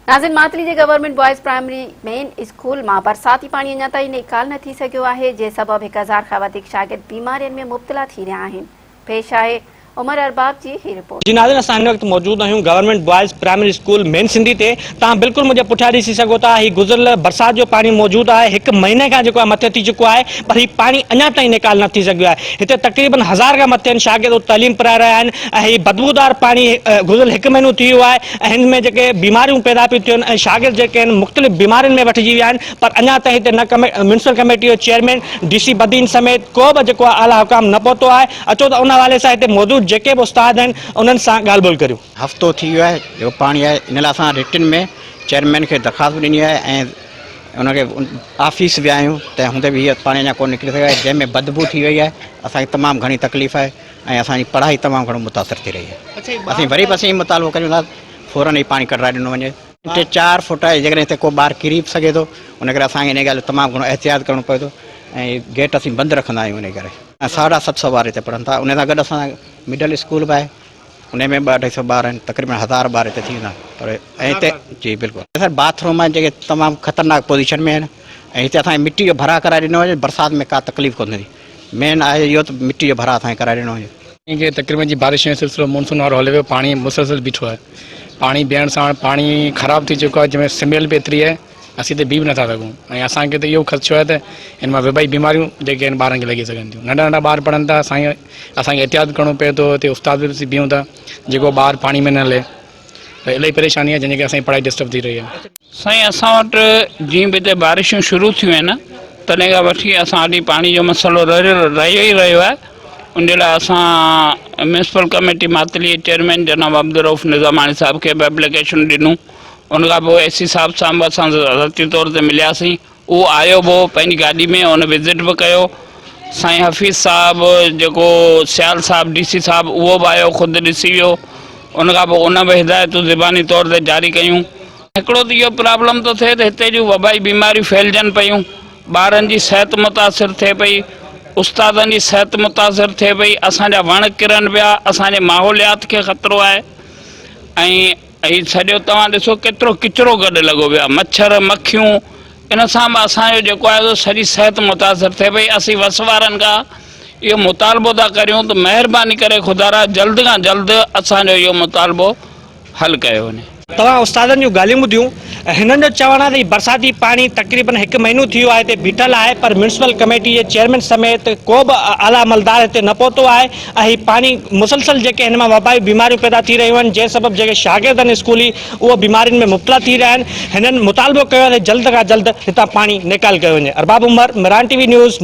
नाज़िन मातली जे government boys primary main school में बरसाती पानी अञा ताईं निकाल न थी सघियो आहे, जे सबब 1000 खां वधीक शागिर्द बीमारियुनि में मुब्तला थी रहिया आहिनि। पेश आहे उमर अरबाब जी ही रिपोर्ट। जी नाज़िन, असां हिन वक्त मौजूद आहियूं government boys primary school main Sindhi ते। तव्हां बिल्कुल मुझे पुठियां ॾिसी सघो था, ही गुज़िरियल बरसात जो पानी मौजूद है। एक महीने का जेको मथे थी चुको है, पर ही पानी अञा ताईं निकाल न थी सघियो आहे। हिते तक़रीबन 1000 खां मथे शागिर्द तालीम पढ़ाए रहिया आहिनि ऐं ही बदबूदार पानी गुज़िरियल 1 महीनो थी वियो आहे ऐं हिन में जेके बीमारियूं पैदा पई थियनि ऐं शागिर्द जेके आहिनि मुख़्तलिफ़ बीमारियुनि में वठिजी विया आहिनि, पर अञा ताईं हिते न म्यूनिसिपल कमेटी जो चेयरमैन DC बदीन समेत को बि जेको आला हुकाम न पहुतो आहे। अचो त उन हवाले सां हिते मौजूद जेके बि उस्ताद आहिनि उन्हनि सां ॻाल्हि ॿोल करियूं। हफ़्तो थी वियो आहे जो पाणी आहे, इन लाइ असां रिटन में चेयरमैन खे दरख़्वास्त ॾिनी आहे ऐं उनखे ऑफिस विया आहियूं, त हूंदे बि हीअ पाणी अञा कोन निकिरी सघियो आहे, जंहिंमें बदबू थी वई आहे। असांखे तमामु घणी तकलीफ़ आहे ऐं असांजी पढ़ाई तमामु घणो मुतासिर थी रही आहे। असीं वरी बि असीं मुतालबो कयूं था फ़ौरन ई पाणी कढाए ॾिनो वञे। 4 फुट आहे, जेकॾहिं हिते को ॿार किरी बि सघे थो, उन करे असांखे इन ॻाल्हि तमामु घणो एहतियात करिणो पए थो ऐं गेट असीं बंदि रखंदा आहियूं। इन करे 750 ॿार हिते पढ़नि था। उन सां गॾु असां मिडल स्कूल बि आहे, उनमें 200-250 ॿार आहिनि, तक़रीबन 1000 ॿार हिते थी वेंदा। पर ऐं हिते जी बिल्कुलु सर बाथरूम आहिनि जेके तमामु ख़तरनाक पोज़ीशन में आहिनि ऐं हिते असांखे मिट्टी जो भरा कराए ॾिनो वञे। बरसाति में का तकलीफ़ कोन थींदी, मेन आहे इहो त मिट्टी जो भरा असांखे कराए ॾिनो वञे। इनके तकरीबन जी बारिश जो सिलसिलो मानसून वारो हले पियो, पाणी मुसलसल बीठो आहे। पाणी बीहण सां पाणी ख़राब थी चुको आहे, जंहिंमें स्मेल बि एतिरी आहे, असीं त बीह बि नथा सघूं। ऐं असांखे त इहो ख़दशो आहे त हिन मां वबाई बीमारियूं जेके आहिनि ॿारनि खे लॻी सघनि थियूं। नंढा नंढा ॿार पढ़नि था, असांखे एहतियात करिणो पए थो। हिते उस्ताद बि बीहूं था, जेको ॿार पाणी में न हले, त इलाही परेशानी आहे जंहिंजे करे असांजी पढ़ाई डिस्टर्ब थी रही आहे। साईं, असां वटि जीअं बि हिते बारिशूं शुरू थियूं आहिनि, तॾहिं खां वठी असां वटि पाणी जो मसइलो रहियो आहे। उन लाइ असां म्यूनिसिपल कमेटी मातली चेयरमैन जनाब अब्दुल रऊफ़ निज़ामानी साहब खे बि एप्लीकेशन ॾिनूं। उनखां पोइ AC साहब सां बि असां ज़ाती तौर ते मिलियासीं। उहो आयो बि पंहिंजी गाॾी में, उन विज़िट बि कयो। साईं हफ़ीज़ साहब, जेको सियाल साहब DC साहब, उहो बि आयो, ख़ुदि ॾिसी वियो। उनखां पोइ उन बि हिदायतूं ज़बानी तौर ते जारी कयूं। हिकिड़ो त इहो प्रॉब्लम थो थिए त हिते जूं वबाई बीमारियूं फैलिजनि पियूं, ॿारनि जी सिहत मुतासिर थिए पई, उस्तादनि जी सिहत मुतासिर थिए पई, असांजा वण किरनि पिया, असांजे माहौलियात खे ख़तरो आहे। ऐं सॼो तव्हां ॾिसो केतिरो किचिरो गॾु लॻो पियो आहे, मच्छर मक्खियूं, इन सां बि असांजो जेको आहे सॼी सिहत मुतासिर थिए पई। असीं वस वारनि खां इहो मुतालबो था करियूं त महिरबानी करे ख़ुदा जल्द खां जल्द असांजो इहो मुतालबो हल कयो वञे। तव्हां उस्तादनि जूं ॻाल्हियूं ॿुधियूं। हिननि जो चवणु आहे त बरसाती पाणी तक़रीबन 1 महीनो थी वियो आहे हिते बीठल आहे, पर म्यूनिसिपल कमेटी जे चेयरमैन समेत को बि आला अमलदार हिते न पहुतो आहे ऐं ही पाणी मुसलसल जेके हिन मां वबाई बीमारियूं पैदा थी रहियूं आहिनि, जंहिं सबब जेके शागिर्द आहिनि स्कूली उहो बीमारियुनि में मुब्तला थी रहिया आहिनि। हिननि मुतालबो कयो आहे त जल्द खां जल्द हितां पाणी निकाल कयो वञे। अरबाब उमर, मिरान TV न्यूज़।